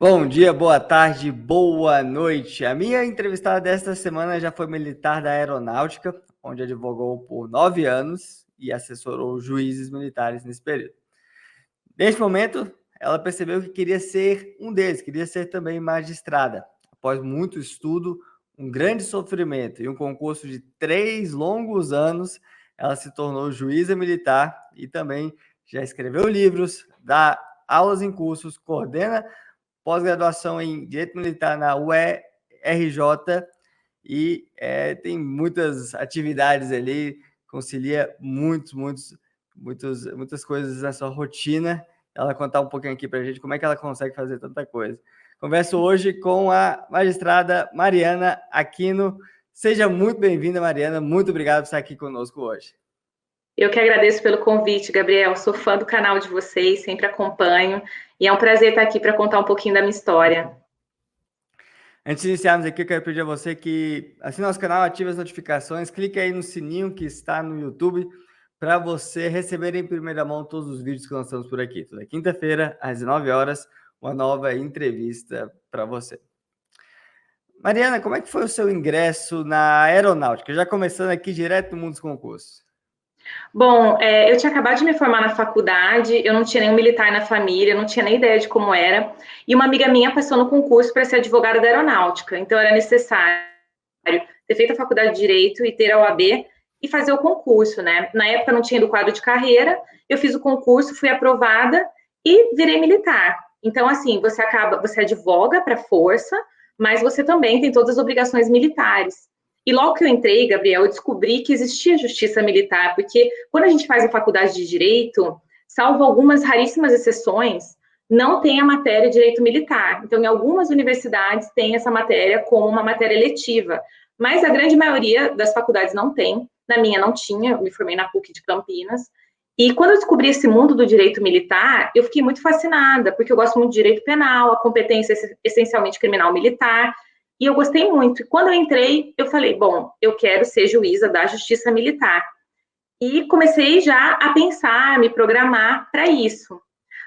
Bom dia, boa tarde, boa noite. A minha entrevistada desta semana já foi militar da Aeronáutica, onde advogou por 9 anos e assessorou juízes militares nesse período. Neste momento, ela percebeu que queria ser um deles, queria ser também magistrada. Após muito estudo, um grande sofrimento e um concurso de 3 longos anos, ela se tornou juíza militar e também já escreveu livros, dá aulas em cursos, coordena pós-graduação em Direito Militar na UERJ e tem muitas atividades ali, concilia muitas coisas na sua rotina. Ela contar um pouquinho aqui para a gente como é que ela consegue fazer tanta coisa. Converso hoje com a magistrada Mariana Aquino. Seja muito bem-vinda, Mariana. Muito obrigado por estar aqui conosco hoje. Eu que agradeço pelo convite, Gabriel. Sou fã do canal de vocês, sempre acompanho. E é um prazer estar aqui para contar um pouquinho da minha história. Antes de iniciarmos aqui, eu quero pedir a você que assine nosso canal, ative as notificações, clique aí no sininho que está no YouTube para você receber em primeira mão todos os vídeos que lançamos por aqui. Toda quinta-feira, às 19 horas, uma nova entrevista para você. Mariana, como é que foi o seu ingresso na aeronáutica? Já começando aqui direto no mundo dos concursos. Bom, eu tinha acabado de me formar na faculdade, eu não tinha nenhum militar na família, não tinha nem ideia de como era. E uma amiga minha passou no concurso para ser advogada da aeronáutica. Então era necessário ter feito a faculdade de Direito e ter a OAB e fazer o concurso, né? Na época não tinha do quadro de carreira, eu fiz o concurso, fui aprovada e virei militar. Então, assim, você advoga para a força, mas você também tem todas as obrigações militares. E logo que eu entrei, Gabriel, eu descobri que existia justiça militar, porque quando a gente faz a faculdade de Direito, salvo algumas raríssimas exceções, não tem a matéria de Direito Militar. Então, em algumas universidades tem essa matéria como uma matéria letiva, mas a grande maioria das faculdades não tem. Na minha não tinha, eu me formei na PUC de Campinas. E quando eu descobri esse mundo do direito militar, eu fiquei muito fascinada, porque eu gosto muito de direito penal, a competência é essencialmente criminal militar, e eu gostei muito. E quando eu entrei, eu falei, bom, eu quero ser juíza da Justiça Militar. E comecei já a pensar, a me programar para isso.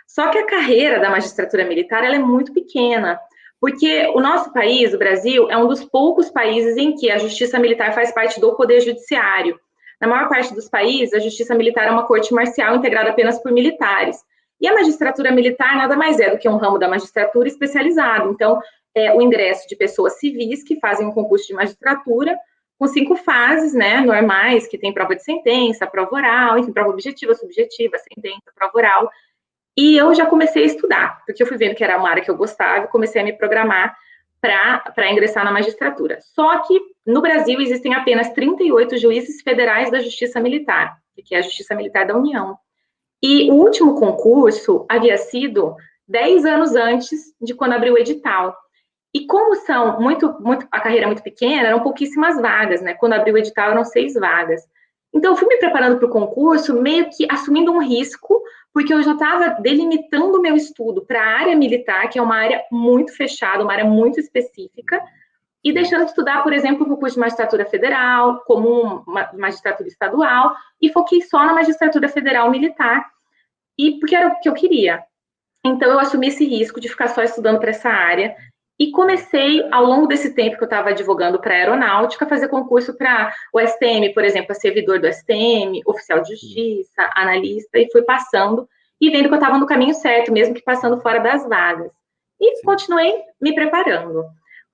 Só que a carreira da magistratura militar ela é muito pequena, porque o nosso país, o Brasil, é um dos poucos países em que a justiça militar faz parte do poder judiciário. Na maior parte dos países, a justiça militar é uma corte marcial integrada apenas por militares. E a magistratura militar nada mais é do que um ramo da magistratura especializado. Então, é o ingresso de pessoas civis que fazem um concurso de magistratura com 5 fases, né, normais, que tem prova de sentença, prova oral, enfim, prova objetiva, subjetiva, sentença, prova oral. E eu já comecei a estudar, porque eu fui vendo que era uma área que eu gostava e comecei a me programar para ingressar na magistratura. Só que no Brasil existem apenas 38 juízes federais da Justiça Militar, que é a Justiça Militar da União. E o último concurso havia sido 10 anos antes de quando abriu o edital. E como são a carreira é muito pequena, eram pouquíssimas vagas, né? Quando abriu o edital, eram 6 vagas. Então, eu fui me preparando para o concurso, meio que assumindo um risco, porque eu já estava delimitando o meu estudo para a área militar, que é uma área muito fechada, uma área muito específica, e deixando de estudar, por exemplo, o concurso de magistratura federal, como uma magistratura estadual, e foquei só na magistratura federal militar, e porque era o que eu queria. Então, eu assumi esse risco de ficar só estudando para essa área, e comecei, ao longo desse tempo que eu estava advogando para a aeronáutica, a fazer concurso para o STM, por exemplo, a servidor do STM, oficial de justiça, analista, e fui passando e vendo que eu estava no caminho certo, mesmo que passando fora das vagas. E continuei me preparando.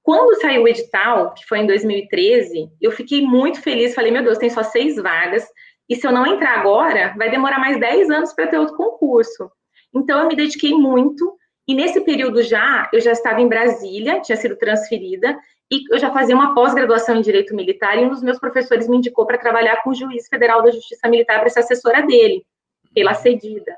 Quando saiu o edital, que foi em 2013, eu fiquei muito feliz, falei, meu Deus, tem só 6 vagas, e se eu não entrar agora, vai demorar mais 10 anos para ter outro concurso. Então, eu me dediquei muito, e nesse período eu já estava em Brasília, tinha sido transferida, e eu já fazia uma pós-graduação em Direito Militar, e um dos meus professores me indicou para trabalhar com o juiz federal da Justiça Militar para ser assessora dele, pela cedida.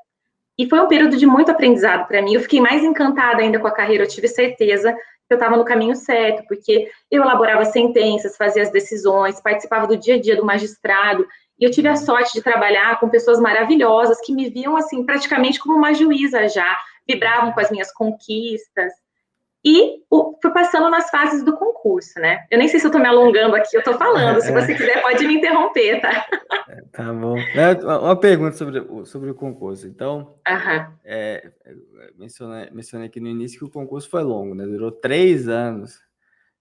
E foi um período de muito aprendizado para mim, eu fiquei mais encantada ainda com a carreira, eu tive certeza que eu estava no caminho certo, porque eu elaborava sentenças, fazia as decisões, participava do dia a dia do magistrado, e eu tive a sorte de trabalhar com pessoas maravilhosas que me viam, assim, praticamente como uma juíza já, vibravam com as minhas conquistas. e fui passando nas fases do concurso, né? Eu nem sei se eu estou me alongando aqui, eu estou falando, se você quiser pode me interromper, tá? Tá bom. Uma pergunta sobre o concurso. Então, Aham. mencionei aqui no início que o concurso foi longo, né? Durou 3 anos.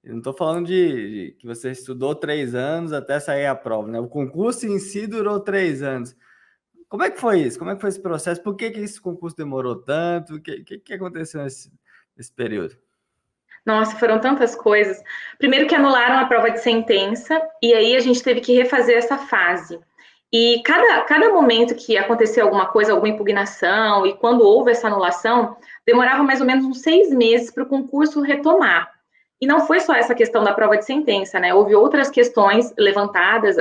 Eu não estou falando de que você estudou 3 anos até sair a prova, né? O concurso em si durou 3 anos. Como é que foi isso? Como é que foi esse processo? Por que esse concurso demorou tanto? O que aconteceu nesse período? Nossa, foram tantas coisas. Primeiro que anularam a prova de sentença, e aí a gente teve que refazer essa fase. E cada momento que aconteceu alguma coisa, alguma impugnação, e quando houve essa anulação, demorava mais ou menos uns 6 meses para o concurso retomar. E não foi só essa questão da prova de sentença, né? Houve outras questões levantadas,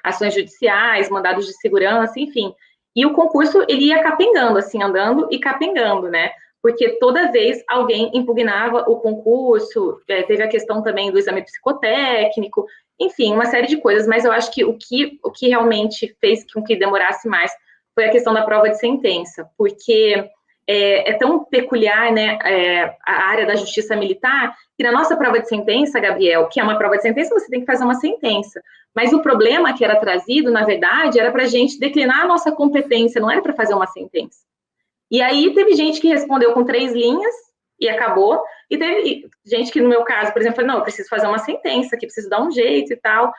ações judiciais, mandados de segurança, enfim. E o concurso, ele ia capengando, assim, andando e capengando, né? Porque toda vez alguém impugnava o concurso, teve a questão também do exame psicotécnico, enfim, uma série de coisas, mas eu acho que o que realmente fez com que demorasse mais foi a questão da prova de sentença, porque é tão peculiar, né, a área da justiça militar, que na nossa prova de sentença, Gabriel, que é uma prova de sentença, você tem que fazer uma sentença, mas o problema que era trazido, na verdade, era para a gente declinar a nossa competência, não era para fazer uma sentença. E aí teve gente que respondeu com 3 linhas e acabou, e teve gente que, no meu caso, por exemplo, falou, não, eu preciso fazer uma sentença, que preciso dar um jeito e tal.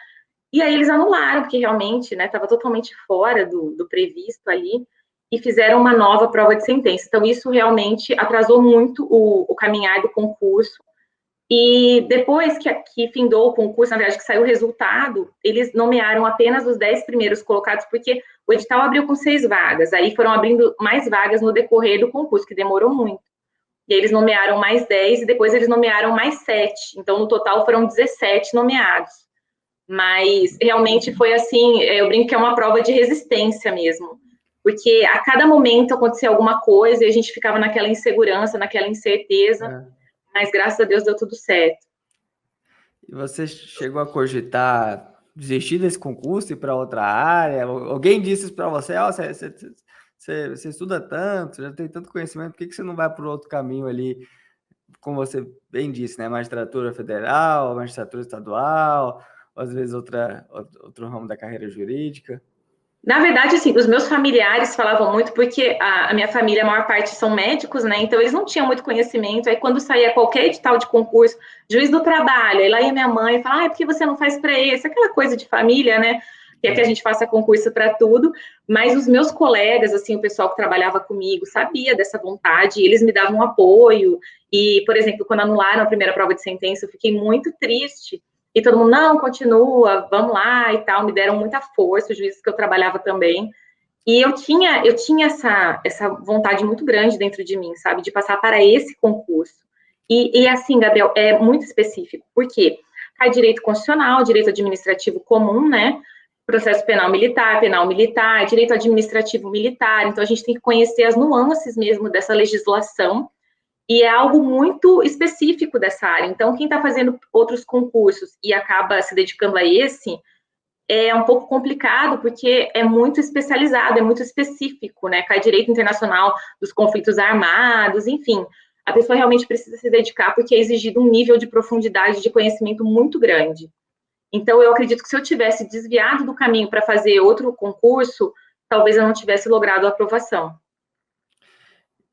E aí eles anularam, porque realmente, né, estava totalmente fora do previsto ali, e fizeram uma nova prova de sentença. Então, isso realmente atrasou muito o caminhar do concurso. E depois que findou o concurso, na verdade, que saiu o resultado, eles nomearam apenas os 10 primeiros colocados, porque o edital abriu com 6 vagas, aí foram abrindo mais vagas no decorrer do concurso, que demorou muito. E aí eles nomearam mais 10 e depois eles nomearam mais 7. Então, no total, foram 17 nomeados. Mas realmente foi assim, eu brinco que é uma prova de resistência mesmo. Porque a cada momento acontecia alguma coisa e a gente ficava naquela insegurança, naquela incerteza, mas graças a Deus deu tudo certo. E você chegou a cogitar desistir desse concurso e ir para outra área? Alguém disse isso para você? Oh, você estuda tanto, já tem tanto conhecimento, por que você não vai por outro caminho ali, como você bem disse, né? Magistratura federal, magistratura estadual, ou às vezes outro ramo da carreira jurídica? Na verdade, assim, os meus familiares falavam muito, porque a minha família, a maior parte são médicos, né? Então eles não tinham muito conhecimento. Aí quando saía qualquer edital de concurso, juiz do trabalho, aí lá ia minha mãe e falava, por que você não faz para esse? Aquela coisa de família, né? Que é que a gente faça concurso para tudo. Mas os meus colegas, assim, o pessoal que trabalhava comigo, sabia dessa vontade, e eles me davam apoio. E, por exemplo, quando anularam a primeira prova de sentença, eu fiquei muito triste. E todo mundo, não, continua, vamos lá e tal, me deram muita força, os juízes que eu trabalhava também. E eu tinha essa vontade muito grande dentro de mim, sabe, de passar para esse concurso. E assim, Gabriel, é muito específico, porque cai direito constitucional, direito administrativo comum, né? Processo penal militar, direito administrativo militar. Então, a gente tem que conhecer as nuances mesmo dessa legislação e é algo muito específico dessa área. Então, quem está fazendo outros concursos e acaba se dedicando a esse, é um pouco complicado, porque é muito especializado, é muito específico, né? Cai direito internacional dos conflitos armados, enfim. A pessoa realmente precisa se dedicar, porque é exigido um nível de profundidade de conhecimento muito grande. Então, eu acredito que se eu tivesse desviado do caminho para fazer outro concurso, talvez eu não tivesse logrado a aprovação.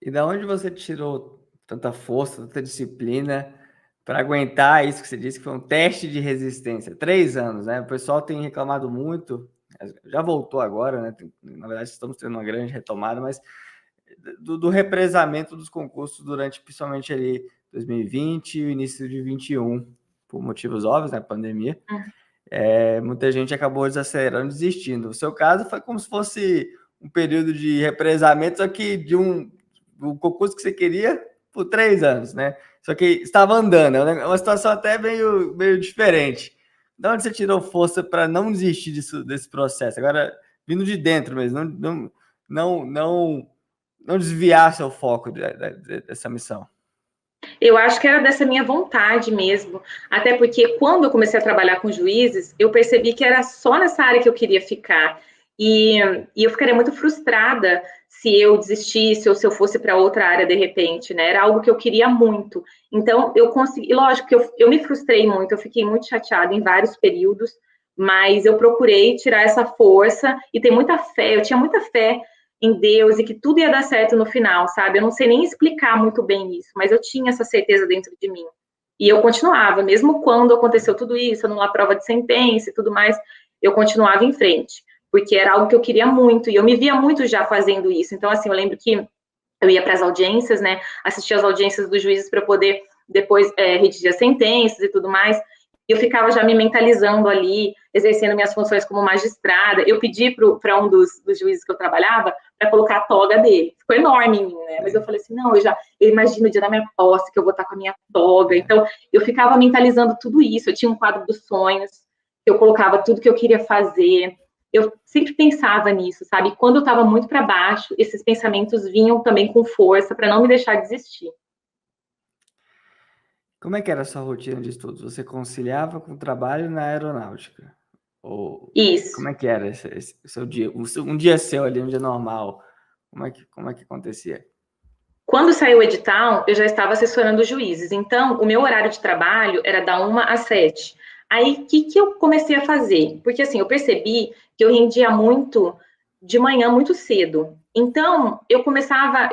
E da onde você tirou tanta força, tanta disciplina para aguentar isso que você disse que foi um teste de resistência? 3 anos, né? O pessoal tem reclamado muito, já voltou agora, né? Na verdade, estamos tendo uma grande retomada, mas do represamento dos concursos durante, principalmente ali, 2020 e o início de 21, por motivos óbvios, né? Pandemia. Muita gente acabou desacelerando, desistindo. O seu caso foi como se fosse um período de represamento, só que do concurso que você queria por 3 anos, né? Só que estava andando, é uma situação até meio diferente. De onde você tirou força para não desistir desse processo? Agora, vindo de dentro mesmo, não desviar seu foco dessa missão. Eu acho que era dessa minha vontade mesmo, até porque quando eu comecei a trabalhar com juízes, eu percebi que era só nessa área que eu queria ficar. E eu ficaria muito frustrada se eu desistisse ou se eu fosse para outra área de repente, né? Era algo que eu queria muito. Então, eu consegui, lógico que eu me frustrei muito, eu fiquei muito chateada em vários períodos, mas eu procurei tirar essa força e ter muita fé, eu tinha muita fé em Deus e que tudo ia dar certo no final, sabe? Eu não sei nem explicar muito bem isso, mas eu tinha essa certeza dentro de mim. E eu continuava, mesmo quando aconteceu tudo isso, numa prova de sentença e tudo mais, eu continuava em frente, porque era algo que eu queria muito e eu me via muito já fazendo isso. Então, assim, eu lembro que eu ia para as audiências, né? Assistia às audiências dos juízes para poder depois redigir as sentenças e tudo mais. Eu ficava já me mentalizando ali, exercendo minhas funções como magistrada. Eu pedi para um dos juízes que eu trabalhava para colocar a toga dele. Ficou enorme em mim, né? Mas eu falei assim, não, eu imagino o dia da minha posse, que eu vou estar com a minha toga. Então, eu ficava mentalizando tudo isso. Eu tinha um quadro dos sonhos, eu colocava tudo que eu queria fazer. Eu sempre pensava nisso, sabe? E quando eu estava muito para baixo, esses pensamentos vinham também com força para não me deixar desistir. Como é que era a sua rotina de estudos? Você conciliava com o trabalho na aeronáutica? Ou Isso. como é que era esse seu dia? Um dia seu ali, um dia normal, como é que acontecia? Quando saiu o edital, eu já estava assessorando os juízes. Então, o meu horário de trabalho era da 1 às 7. Aí, o que eu comecei a fazer? Porque, assim, eu percebi que eu rendia muito de manhã, muito cedo. Então, eu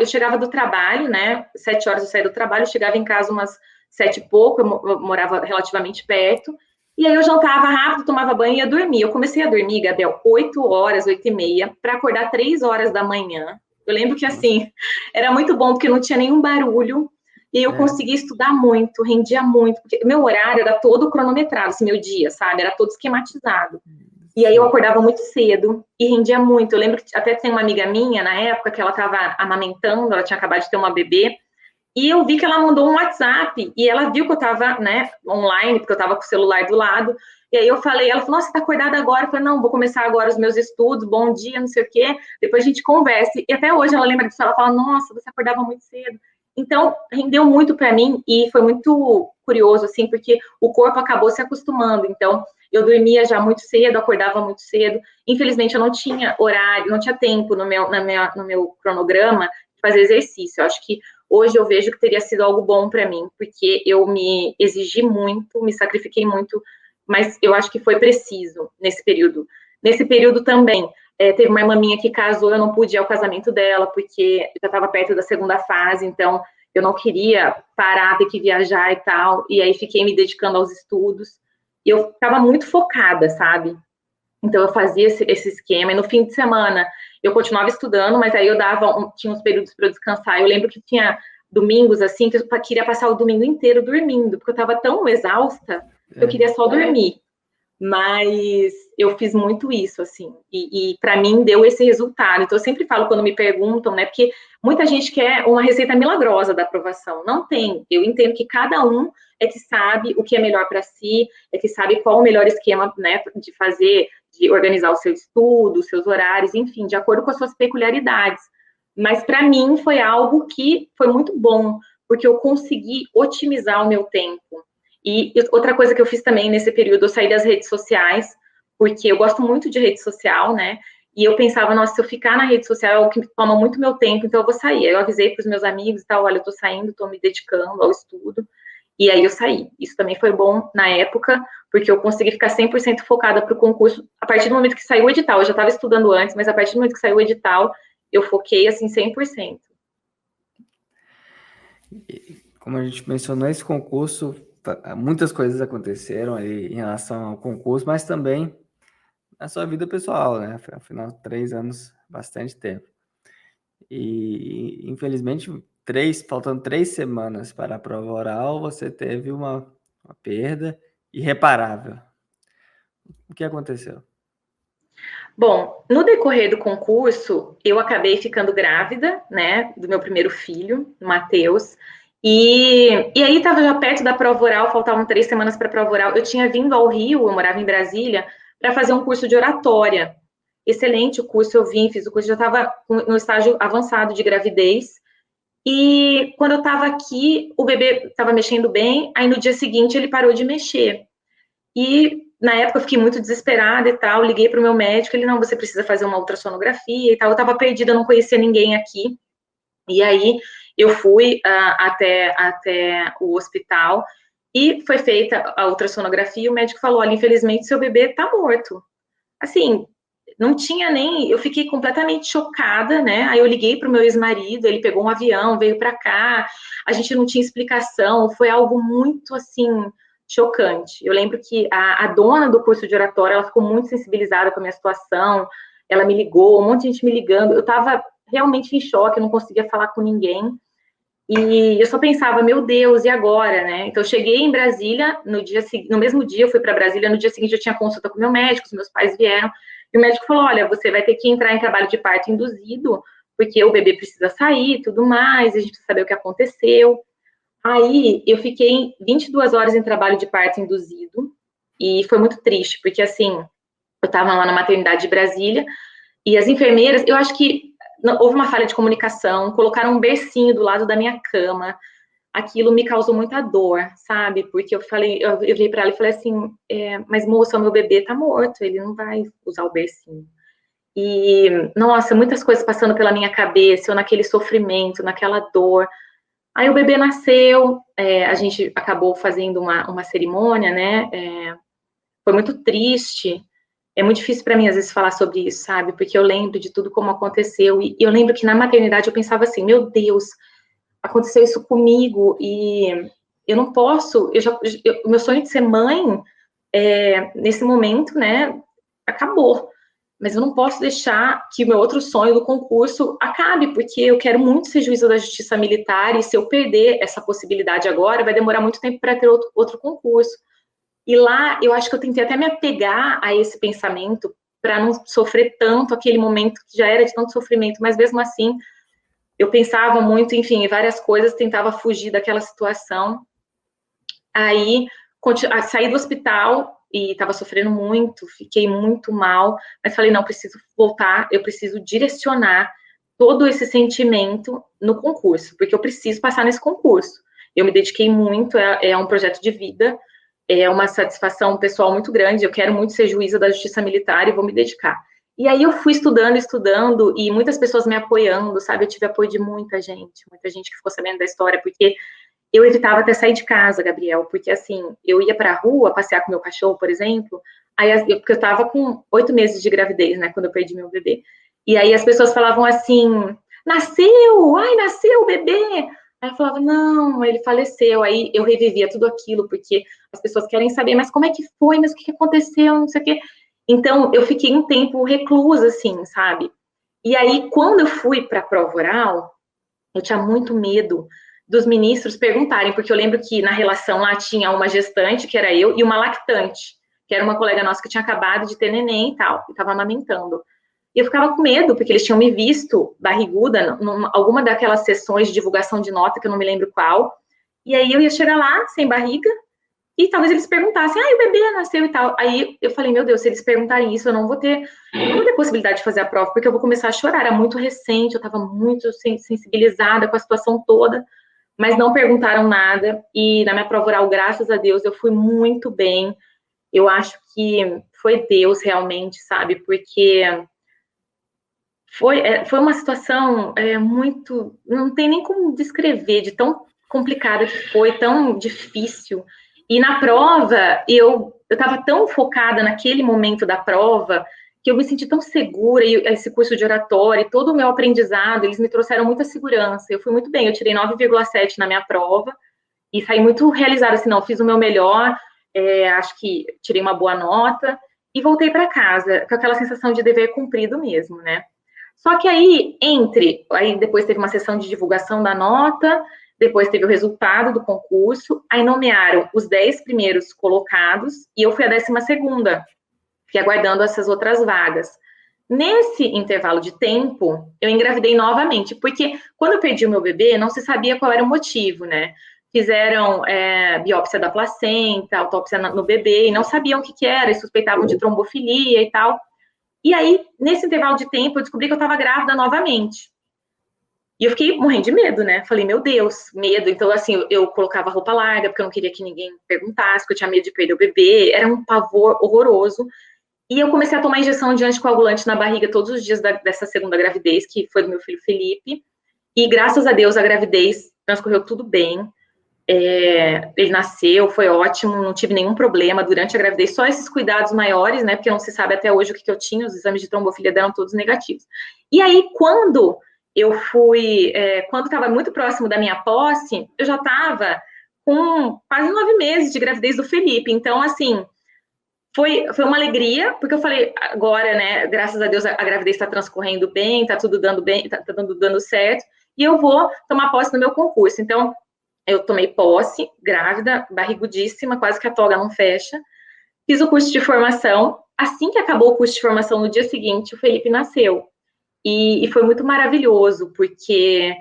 chegava do trabalho, né? 7 horas eu saía do trabalho, eu chegava em casa umas 7 e pouco, eu morava relativamente perto. E aí eu jantava rápido, tomava banho e ia dormir. Eu comecei a dormir, Gabriel, 8 horas, 8 e meia, para acordar 3 horas da manhã. Eu lembro que, Nossa, assim, era muito bom porque não tinha nenhum barulho e eu é, conseguia estudar muito, rendia muito, porque meu horário era todo cronometrado, assim, meu dia, sabe? Era todo esquematizado. E aí eu sim. acordava muito cedo e rendia muito. Eu lembro que até tem uma amiga minha na época que ela estava amamentando, ela tinha acabado de ter uma bebê, e eu vi que ela mandou um WhatsApp e ela viu que eu estava, né, online, porque eu estava com o celular do lado. E aí eu falei, ela falou, nossa, você tá acordada agora? Eu falei, não, vou começar agora os meus estudos, bom dia, não sei o quê, depois a gente conversa. E até hoje ela lembra disso, ela fala, nossa, você acordava muito cedo. Então, rendeu muito para mim e foi muito curioso, assim, porque o corpo acabou se acostumando. Então, eu dormia já muito cedo, acordava muito cedo. Infelizmente, eu não tinha horário, não tinha tempo no meu cronograma de fazer exercício. Eu acho que hoje eu vejo que teria sido algo bom para mim, porque eu me exigi muito, me sacrifiquei muito, mas eu acho que foi preciso nesse período. Nesse período também, teve uma irmã minha que casou, eu não pude ir ao casamento dela, porque já estava perto da segunda fase, então eu não queria parar, ter que viajar e tal, e aí fiquei me dedicando aos estudos, e eu estava muito focada, sabe? Então, eu fazia esse esquema, e no fim de semana eu continuava estudando, mas aí eu tinha uns períodos para eu descansar. Eu lembro que tinha domingos, assim, que eu queria passar o domingo inteiro dormindo, porque eu estava tão exausta que eu É. queria só dormir. Mas eu fiz muito isso, assim, e para mim deu esse resultado. Então, eu sempre falo quando me perguntam, né, porque muita gente quer uma receita milagrosa da aprovação. Não tem. Eu entendo que cada um é que sabe o que é melhor para si, é que sabe qual o melhor esquema, né, de fazer, de organizar o seu estudo, os seus horários, enfim, de acordo com as suas peculiaridades. Mas para mim foi algo que foi muito bom, porque eu consegui otimizar o meu tempo. E outra coisa que eu fiz também nesse período, eu saí das redes sociais, porque eu gosto muito de rede social, né? E eu pensava, nossa, se eu ficar na rede social é o que toma muito meu tempo, então eu vou sair. Aí eu avisei para os meus amigos e tal, olha, eu tô saindo, tô me dedicando ao estudo. E aí eu saí. Isso também foi bom na época, porque eu consegui ficar 100% focada para o concurso. A partir do momento que saiu o edital, eu já estava estudando antes, mas a partir do momento que saiu o edital, eu foquei assim 100%. E como a gente mencionou, esse concurso, muitas coisas aconteceram ali em relação ao concurso, mas também na sua vida pessoal, né? Afinal, 3 anos, bastante tempo. E infelizmente, faltando 3 semanas para a prova oral, você teve uma perda irreparável. O que aconteceu? Bom, no decorrer do concurso, eu acabei ficando grávida, né, do meu primeiro filho, Matheus, e aí estava já perto da prova oral, faltavam 3 semanas para a prova oral. Eu tinha vindo ao Rio, eu morava em Brasília, para fazer um curso de oratória. Excelente o curso, eu vim, fiz o curso, já estava no estágio avançado de gravidez. E quando eu estava aqui, o bebê estava mexendo bem, aí no dia seguinte ele parou de mexer. E na época eu fiquei muito desesperada e tal, liguei para o meu médico, ele, não, você precisa fazer uma ultrassonografia e tal, eu estava perdida, não conhecia ninguém aqui, e aí eu fui até o hospital, e foi feita a ultrassonografia, e o médico falou, olha, infelizmente seu bebê está morto. Assim, não tinha nem, eu fiquei completamente chocada, né? Aí eu liguei para o meu ex-marido, ele pegou um avião, veio para cá, a gente não tinha explicação, foi algo muito assim chocante. Eu lembro que a dona do curso de oratória, ela ficou muito sensibilizada com a minha situação, ela me ligou, um monte de gente me ligando, eu estava realmente em choque, eu não conseguia falar com ninguém. E eu só pensava, meu Deus, e agora, né? Então, eu cheguei em Brasília, no mesmo dia eu fui para Brasília, no dia seguinte eu tinha consulta com o meu médico, os meus pais vieram, e o médico falou, olha, você vai ter que entrar em trabalho de parto induzido, porque o bebê precisa sair e tudo mais, a gente precisa saber o que aconteceu. Aí, eu fiquei 22 horas em trabalho de parto induzido, e foi muito triste, porque, assim, eu estava lá na maternidade de Brasília, e as enfermeiras, eu acho que houve uma falha de comunicação, colocaram um bercinho do lado da minha cama, aquilo me causou muita dor, sabe? Porque eu virei para ela e falei assim, mas moça, meu bebê tá morto, ele não vai usar o bercinho. E, nossa, muitas coisas passando pela minha cabeça, eu naquele sofrimento, naquela dor. Aí o bebê nasceu, a gente acabou fazendo uma cerimônia, né? Foi muito triste, é muito difícil para mim, às vezes, falar sobre isso, sabe? Porque eu lembro de tudo como aconteceu. E eu lembro que na maternidade eu pensava assim: meu Deus, aconteceu isso comigo e eu não posso. O meu sonho de ser mãe, nesse momento, né, acabou. Mas eu não posso deixar que o meu outro sonho do concurso acabe, porque eu quero muito ser juíza da Justiça Militar e se eu perder essa possibilidade agora, vai demorar muito tempo para ter outro concurso. E lá eu acho que eu tentei até me apegar a esse pensamento para não sofrer tanto aquele momento que já era de tanto sofrimento, mas mesmo assim eu pensava muito, enfim, em várias coisas, tentava fugir daquela situação. Aí saí do hospital e estava sofrendo muito, fiquei muito mal, mas falei, não, preciso voltar, eu preciso direcionar todo esse sentimento no concurso, porque eu preciso passar nesse concurso. Eu me dediquei muito, é um projeto de vida, é uma satisfação pessoal muito grande, eu quero muito ser juíza da Justiça Militar e vou me dedicar. E aí eu fui estudando, e muitas pessoas me apoiando, sabe? Eu tive apoio de muita gente que ficou sabendo da história, porque eu evitava até sair de casa, Gabriel, porque assim, eu ia pra rua passear com meu cachorro, por exemplo, porque eu tava com 8 meses de gravidez, né, quando eu perdi meu bebê. E aí as pessoas falavam assim, nasceu, ai, nasceu o bebê. Aí eu falava, não, ele faleceu. Aí eu revivia tudo aquilo, porque as pessoas querem saber, mas como é que foi, mas o que aconteceu, não sei o quê. Então, eu fiquei um tempo reclusa, assim, sabe? E aí, quando eu fui para a prova oral, eu tinha muito medo dos ministros perguntarem, porque eu lembro que na relação lá tinha uma gestante, que era eu, e uma lactante, que era uma colega nossa que tinha acabado de ter neném e tal, e estava amamentando. E eu ficava com medo, porque eles tinham me visto barriguda em alguma daquelas sessões de divulgação de nota, que eu não me lembro qual, e aí eu ia chegar lá, sem barriga, e talvez eles perguntassem, o bebê nasceu e tal. Aí eu falei, meu Deus, se eles perguntarem isso, eu não vou ter possibilidade de fazer a prova, porque eu vou começar a chorar. Era muito recente, eu estava muito sensibilizada com a situação toda, mas não perguntaram nada. E na minha prova oral, graças a Deus, eu fui muito bem. Eu acho que foi Deus realmente, sabe? Porque foi uma situação muito. Não tem nem como descrever de tão complicada que foi, tão difícil. E na prova, eu estava tão focada naquele momento da prova que eu me senti tão segura, e esse curso de oratória, todo o meu aprendizado, eles me trouxeram muita segurança. Eu fui muito bem, eu tirei 9,7 na minha prova e saí muito realizada, assim, não, fiz o meu melhor, acho que tirei uma boa nota e voltei para casa com aquela sensação de dever cumprido mesmo, né? Só que aí depois teve uma sessão de divulgação da nota, depois teve o resultado do concurso, aí nomearam os 10 primeiros colocados e eu fui a 12ª, fiquei aguardando essas outras vagas. Nesse intervalo de tempo, eu engravidei novamente, porque quando eu perdi o meu bebê, não se sabia qual era o motivo, né? Fizeram biópsia da placenta, autópsia no bebê, e não sabiam o que era, e suspeitavam de trombofilia e tal. E aí, nesse intervalo de tempo, eu descobri que eu estava grávida novamente. E eu fiquei morrendo de medo, né? Falei, meu Deus, medo. Então, assim, eu colocava roupa larga, porque eu não queria que ninguém perguntasse, porque eu tinha medo de perder o bebê. Era um pavor horroroso. E eu comecei a tomar injeção de anticoagulante na barriga todos os dias dessa segunda gravidez, que foi do meu filho Felipe. E graças a Deus a gravidez transcorreu tudo bem. Ele nasceu, foi ótimo, não tive nenhum problema durante a gravidez, só esses cuidados maiores, né? Porque não se sabe até hoje o que eu tinha, os exames de trombofilia deram todos negativos. E aí, quando eu fui, quando estava muito próximo da minha posse, eu já estava com quase 9 meses de gravidez do Felipe. Então, assim, foi uma alegria, porque eu falei, agora, né, graças a Deus a gravidez está transcorrendo bem, está tudo dando bem, está dando certo, e eu vou tomar posse no meu concurso. Então, eu tomei posse, grávida, barrigudíssima, quase que a toga não fecha. Fiz o curso de formação. Assim que acabou o curso de formação, no dia seguinte, o Felipe nasceu. E foi muito maravilhoso, porque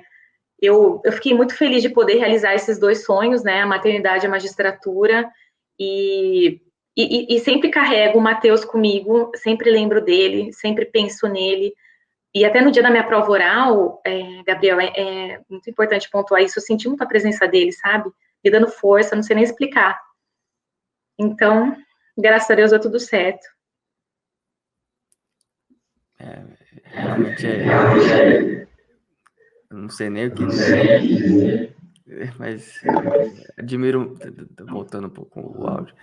eu fiquei muito feliz de poder realizar esses dois sonhos, né? A maternidade e a magistratura. E sempre carrego o Matheus comigo, sempre lembro dele, sempre penso nele. E até no dia da minha prova oral, Gabriel, é muito importante pontuar isso, eu senti muita presença dele, sabe? Me dando força, não sei nem explicar. Então, graças a Deus deu tudo certo. Realmente eu não sei nem o que dizer, mas admiro, voltando um pouco o áudio,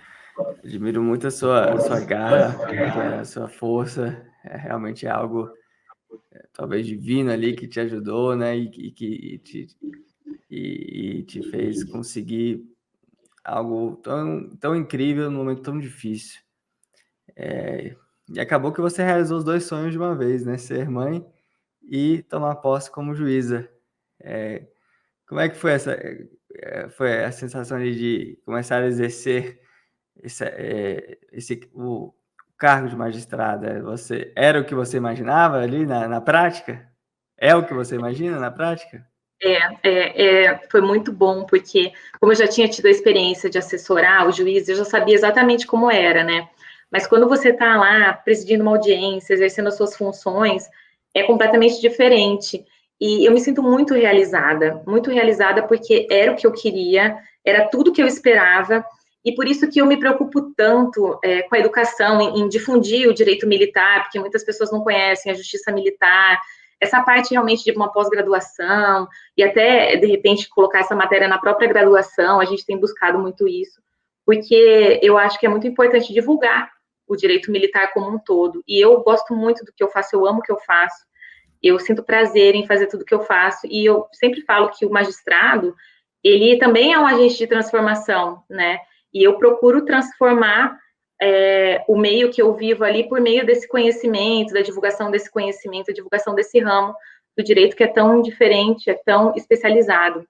admiro muito a sua garra, a sua força, realmente é algo talvez divino ali que te ajudou, né, e te fez conseguir algo tão incrível num momento tão difícil. E acabou que você realizou os dois sonhos de uma vez, né, ser mãe e tomar posse como juíza. Como é que foi foi a sensação de começar a exercer o cargo de magistrada? Você era o que você imaginava ali na prática? É o que você imagina na prática? Foi muito bom, porque como eu já tinha tido a experiência de assessorar o juiz, eu já sabia exatamente como era, né? Mas quando você está lá presidindo uma audiência, exercendo as suas funções, é completamente diferente. E eu me sinto muito realizada porque era o que eu queria, era tudo que eu esperava, e por isso que eu me preocupo tanto com a educação, em difundir o direito militar, porque muitas pessoas não conhecem a justiça militar, essa parte realmente de uma pós-graduação, e até, de repente, colocar essa matéria na própria graduação, a gente tem buscado muito isso, porque eu acho que é muito importante divulgar o direito militar como um todo, e eu gosto muito do que eu faço, eu amo o que eu faço, eu sinto prazer em fazer tudo que eu faço, e eu sempre falo que o magistrado, ele também é um agente de transformação, né, e eu procuro transformar o meio que eu vivo ali por meio desse conhecimento, da divulgação desse conhecimento, da divulgação desse ramo do direito que é tão diferente, é tão especializado.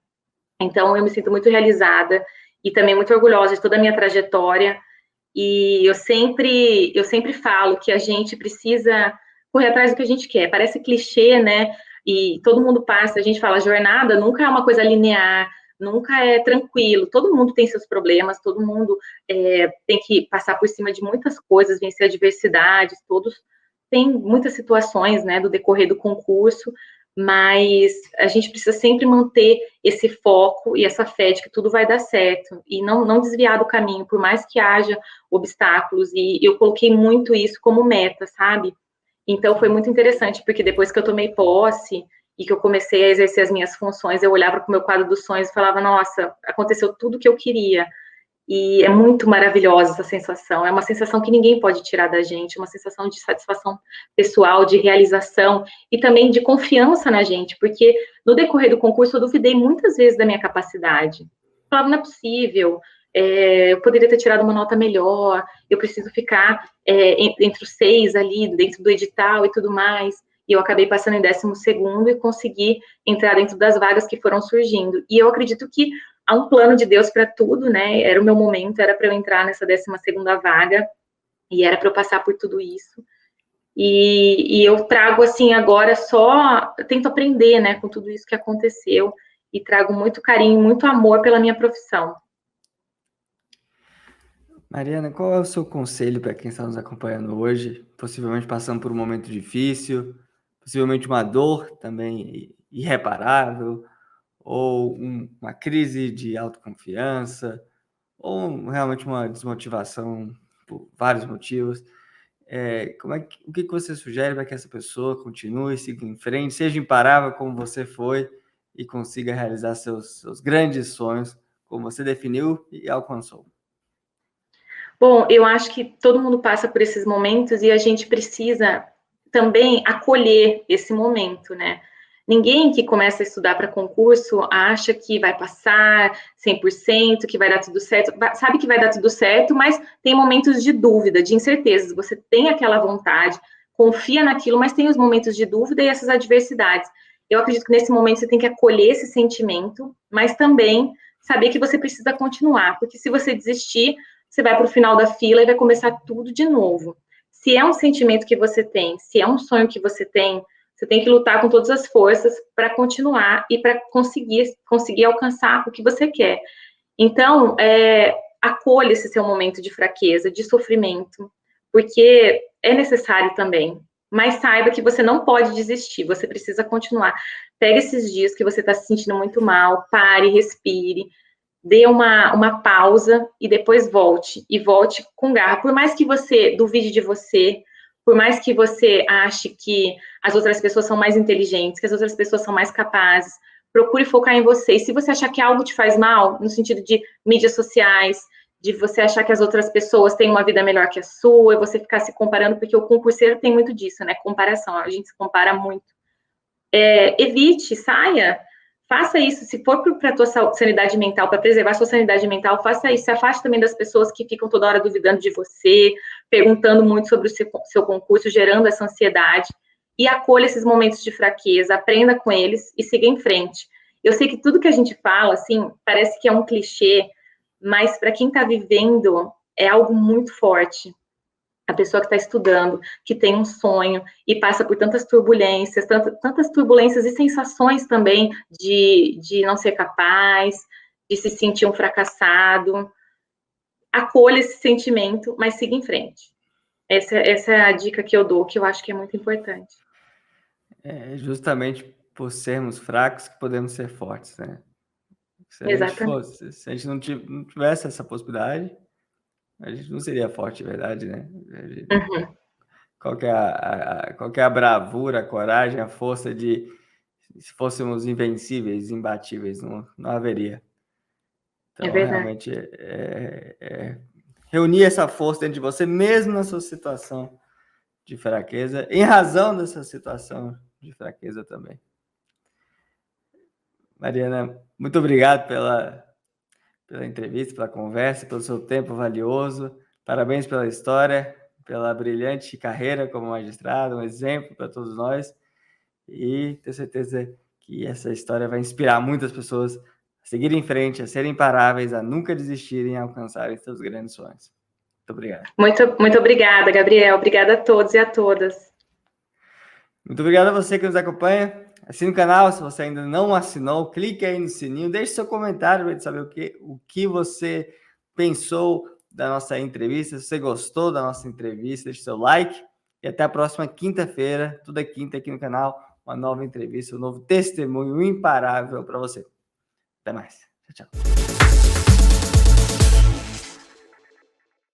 Então, eu me sinto muito realizada e também muito orgulhosa de toda a minha trajetória. E eu sempre falo que a gente precisa correr atrás do que a gente quer. Parece clichê, né? E todo mundo passa, a gente fala, jornada nunca é uma coisa linear, nunca é tranquilo. Todo mundo tem seus problemas, todo mundo tem que passar por cima de muitas coisas, vencer adversidades, todos têm muitas situações, né, do decorrer do concurso, mas a gente precisa sempre manter esse foco e essa fé de que tudo vai dar certo e não desviar do caminho, por mais que haja obstáculos, e eu coloquei muito isso como meta, sabe? Então foi muito interessante, porque depois que eu tomei posse e que eu comecei a exercer as minhas funções, eu olhava para o meu quadro dos sonhos e falava, nossa, aconteceu tudo o que eu queria. E é muito maravilhosa essa sensação. É uma sensação que ninguém pode tirar da gente, uma sensação de satisfação pessoal, de realização e também de confiança na gente, porque no decorrer do concurso eu duvidei muitas vezes da minha capacidade. Eu falava, não é possível, eu poderia ter tirado uma nota melhor, eu preciso ficar entre os 6 ali, dentro do edital e tudo mais. E eu acabei passando em 12º e consegui entrar dentro das vagas que foram surgindo. E eu acredito que há um plano de Deus para tudo, né? Era o meu momento, era para eu entrar nessa 12ª vaga e era para eu passar por tudo isso. E eu trago assim agora só, eu tento aprender, né, com tudo isso que aconteceu e trago muito carinho, muito amor pela minha profissão. Mariana, qual é o seu conselho para quem está nos acompanhando hoje, possivelmente passando por um momento difícil, possivelmente uma dor também irreparável, ou uma crise de autoconfiança, ou realmente uma desmotivação por vários motivos. O que você sugere para que essa pessoa continue, siga em frente, seja imparável como você foi e consiga realizar seus grandes sonhos, como você definiu e alcançou? Bom, eu acho que todo mundo passa por esses momentos e a gente precisa também acolher esse momento, né? Ninguém que começa a estudar para concurso acha que vai passar 100%, que vai dar tudo certo. Sabe que vai dar tudo certo, mas tem momentos de dúvida, de incertezas. Você tem aquela vontade, confia naquilo, mas tem os momentos de dúvida e essas adversidades. Eu acredito que nesse momento você tem que acolher esse sentimento, mas também saber que você precisa continuar, porque se você desistir, você vai para o final da fila e vai começar tudo de novo. Se é um sentimento que você tem, se é um sonho que você tem que lutar com todas as forças para continuar e para conseguir alcançar o que você quer. Então, acolha esse seu momento de fraqueza, de sofrimento, porque é necessário também. Mas saiba que você não pode desistir, você precisa continuar. Pega esses dias que você está se sentindo muito mal, pare, respire, dê uma pausa e depois volte. E volte com garra. Por mais que você duvide de você, por mais que você ache que as outras pessoas são mais inteligentes, que as outras pessoas são mais capazes, procure focar em você. E se você achar que algo te faz mal, no sentido de mídias sociais, de você achar que as outras pessoas têm uma vida melhor que a sua, e você ficar se comparando, porque o concurseiro tem muito disso, né? Comparação, a gente se compara muito. Evite, saia, faça isso. Se for para a tua sanidade mental, para preservar a sua sanidade mental, faça isso. Se afaste também das pessoas que ficam toda hora duvidando de você, perguntando muito sobre o seu concurso, gerando essa ansiedade. E acolha esses momentos de fraqueza, aprenda com eles e siga em frente. Eu sei que tudo que a gente fala, assim, parece que é um clichê, mas para quem está vivendo, é algo muito forte. A pessoa que está estudando, que tem um sonho e passa por tantas turbulências e sensações também de não ser capaz, de se sentir um fracassado. Acolha esse sentimento, mas siga em frente. Essa é a dica que eu dou, que eu acho que é muito importante. É justamente por sermos fracos que podemos ser fortes, né? Exatamente. Se a gente não tivesse essa possibilidade, a gente não seria forte de verdade, né? Uhum. Qual que é a bravura, a coragem, a força de... Se fôssemos invencíveis, imbatíveis, não haveria. É Então, verdade. realmente, reunir essa força dentro de você, mesmo na sua situação de fraqueza, em razão dessa situação de fraqueza também. Mariana, muito obrigado pela entrevista, pela conversa, pelo seu tempo valioso. Parabéns pela história, pela brilhante carreira como magistrado, um exemplo para todos nós. E tenho certeza que essa história vai inspirar muitas pessoas a seguirem em frente, a serem imparáveis, a nunca desistirem, a alcançarem seus grandes sonhos. Muito obrigado. Muito obrigada, Gabriel. Obrigada a todos e a todas. Muito obrigado a você que nos acompanha. Assine o canal se você ainda não assinou. Clique aí no sininho. Deixe seu comentário para a gente saber o que você pensou da nossa entrevista. Se você gostou da nossa entrevista, deixe seu like. E até a próxima quinta-feira. Toda quinta aqui no canal. Uma nova entrevista, um novo testemunho imparável para você. Até mais. Tchau, tchau.